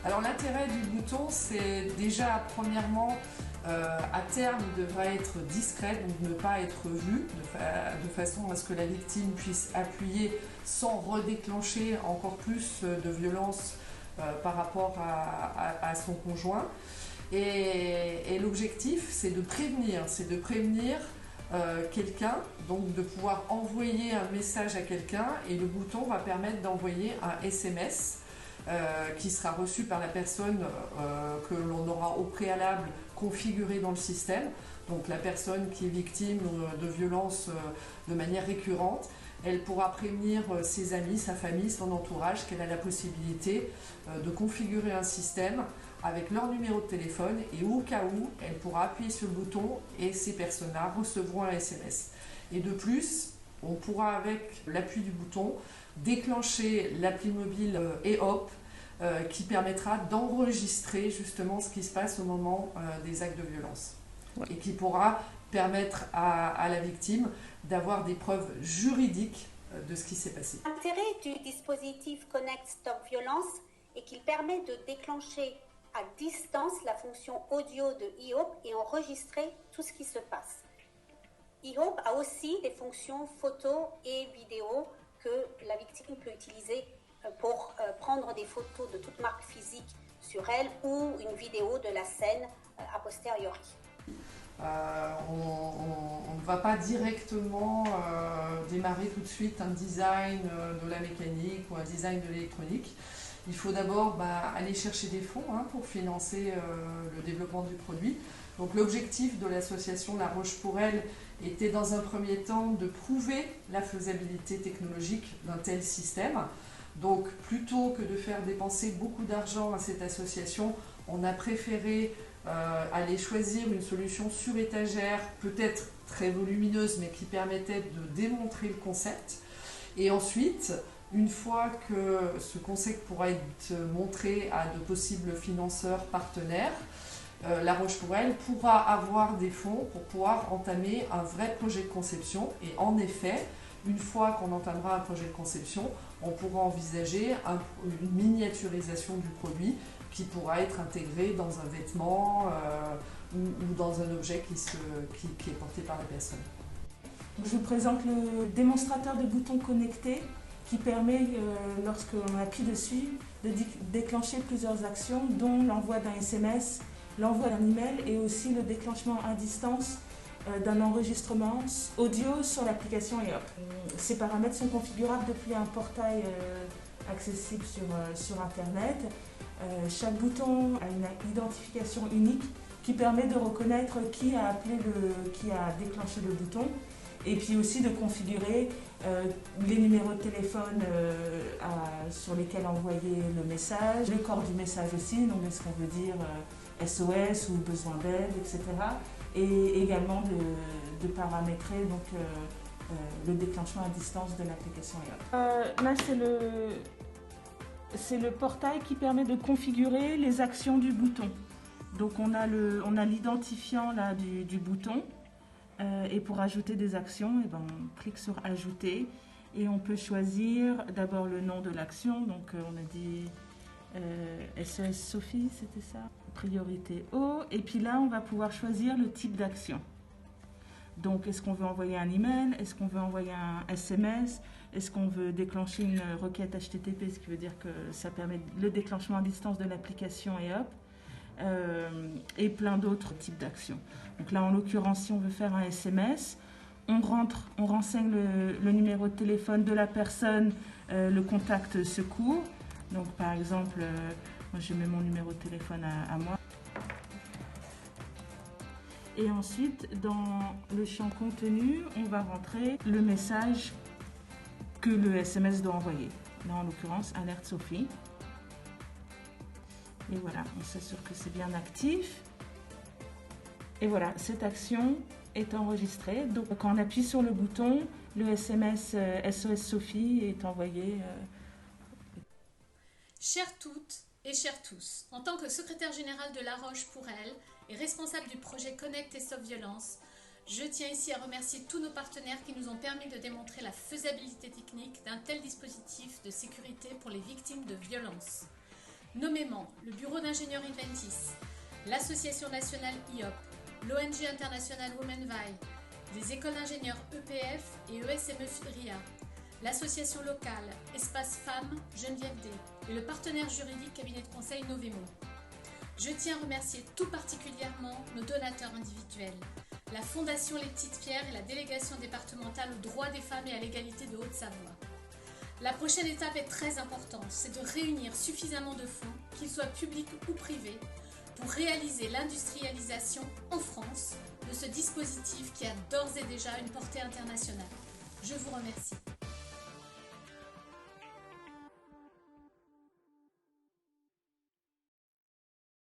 Alors l'intérêt du bouton, c'est déjà premièrement, à terme, il devra être discret, donc ne pas être vu, de façon à ce que la victime puisse appuyer sans redéclencher encore plus de violence par rapport à son conjoint. Et l'objectif, c'est de prévenir quelqu'un, donc de pouvoir envoyer un message à quelqu'un, et le bouton va permettre d'envoyer un SMS qui sera reçu par la personne que l'on aura au préalable configuré dans le système. Donc la personne qui est victime de violences de manière récurrente, elle pourra prévenir ses amis, sa famille, son entourage qu'elle a la possibilité de configurer un système avec leur numéro de téléphone, et au cas où, elle pourra appuyer sur le bouton et ces personnes-là recevront un SMS. Et de plus, on pourra avec l'appui du bouton déclencher l'appli mobile EHOP qui permettra d'enregistrer justement ce qui se passe au moment des actes de violence. Ouais. Et qui pourra permettre à la victime d'avoir des preuves juridiques de ce qui s'est passé. L'intérêt du dispositif Connect Stop Violence est qu'il permet de déclencher à distance la fonction audio de EHOP et enregistrer tout ce qui se passe. EHOP a aussi des fonctions photo et vidéo que la victime peut utiliser pour prendre des photos de toute marque physique sur elle ou une vidéo de la scène a posteriori. On ne va pas directement démarrer tout de suite un design de la mécanique ou un design de l'électronique. Il faut d'abord aller chercher des fonds pour financer le développement du produit. Donc l'objectif de l'association La Roche pour Elle était dans un premier temps de prouver la faisabilité technologique d'un tel système. Donc plutôt que de faire dépenser beaucoup d'argent à cette association, on a préféré aller choisir une solution sur étagère, peut-être très volumineuse, mais qui permettait de démontrer le concept. Et ensuite, une fois que ce concept pourra être montré à de possibles financeurs partenaires, La Roche pour Elle pourra avoir des fonds pour pouvoir entamer un vrai projet de conception. Et en effet, une fois qu'on entamera un projet de conception, on pourra envisager une miniaturisation du produit qui pourra être intégré dans un vêtement ou dans un objet qui est porté par la personne. Je vous présente le démonstrateur de boutons connectés qui permet, lorsqu'on appuie dessus, de déclencher plusieurs actions, dont l'envoi d'un SMS, l'envoi d'un email et aussi le déclenchement à distance d'un enregistrement audio sur l'application EHOP. Ces paramètres sont configurables depuis un portail accessible sur Internet. Chaque bouton a une identification unique qui permet de reconnaître qui a déclenché le bouton, et puis aussi de configurer les numéros de téléphone sur lesquels envoyer le message, le corps du message aussi, donc est-ce qu'on veut dire SOS ou besoin d'aide, etc. Et également de paramétrer donc, le déclenchement à distance de l'application EHOP. Là, c'est le portail qui permet de configurer les actions du bouton. Donc on a l'identifiant là du bouton. Et pour ajouter des actions, on clique sur ajouter et on peut choisir d'abord le nom de l'action. Donc on a dit SOS Sophie, c'était ça, priorité haut. Et puis là, on va pouvoir choisir le type d'action. Donc est-ce qu'on veut envoyer un email, est-ce qu'on veut envoyer un SMS, est-ce qu'on veut déclencher une requête HTTP, ce qui veut dire que ça permet le déclenchement à distance de l'application EHOP. Et plein d'autres types d'actions. Donc là, en l'occurrence, si on veut faire un SMS, on renseigne le numéro de téléphone de la personne, le contact secours. Donc par exemple, moi je mets mon numéro de téléphone à moi. Et ensuite, dans le champ contenu, on va rentrer le message que le SMS doit envoyer. Là, en l'occurrence, alerte Sophie. Et voilà, on s'assure que c'est bien actif. Et voilà, cette action est enregistrée. Donc quand on appuie sur le bouton, le SMS SOS Sophie est envoyé. Chères toutes et chers tous, en tant que secrétaire générale de La Roche pour Elle et responsable du projet Connect et Stop Violence, je tiens ici à remercier tous nos partenaires qui nous ont permis de démontrer la faisabilité technique d'un tel dispositif de sécurité pour les victimes de violences. nommément le Bureau d'ingénieurs Inventis, l'Association nationale IOP, l'ONG internationale WomenVi, les écoles d'ingénieurs EPF et ESME RIA, l'association locale Espace Femmes Geneviève D et le partenaire juridique cabinet de conseil Novemo. Je tiens à remercier tout particulièrement nos donateurs individuels, la Fondation Les Petites Pierres et la délégation départementale aux droits des femmes et à l'égalité de Haute-Savoie. La prochaine étape est très importante, c'est de réunir suffisamment de fonds, qu'ils soient publics ou privés, pour réaliser l'industrialisation en France de ce dispositif qui a d'ores et déjà une portée internationale. Je vous remercie.